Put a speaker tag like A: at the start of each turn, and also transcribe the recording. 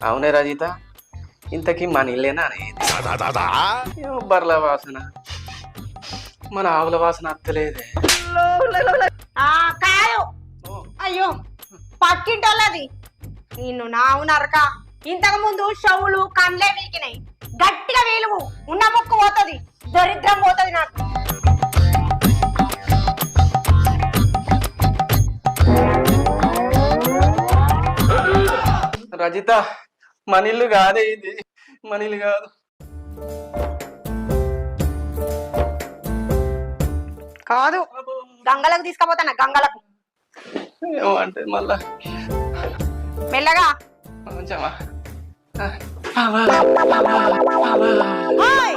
A: అవునే రజిత, ఇంతకీ మన ఇల్లేనా అనేది బర్ల వాసన, మన ఆవుల వాసన అత్తలేదే.
B: కాదు, అయ్యో పక్కింటోళ్ళది. నిన్ను నావు నరక. ఇంతకు ముందు షవులు కండ్లే వీకినాయి. గట్టిగా వీలువు, ఉన్న ముక్కు పోతుంది, దరిద్రం పోతుంది నాకు.
A: రజిత, మన ఇల్లు కాదే ఇది, మన ఇల్లు కాదు.
B: కాదు, గంగలకు తీసుకుపోతాను, గంగలకు.
A: ఏమంటే మళ్ళా
B: మెల్లగా.
A: కొంచెమా
B: ఓయ్!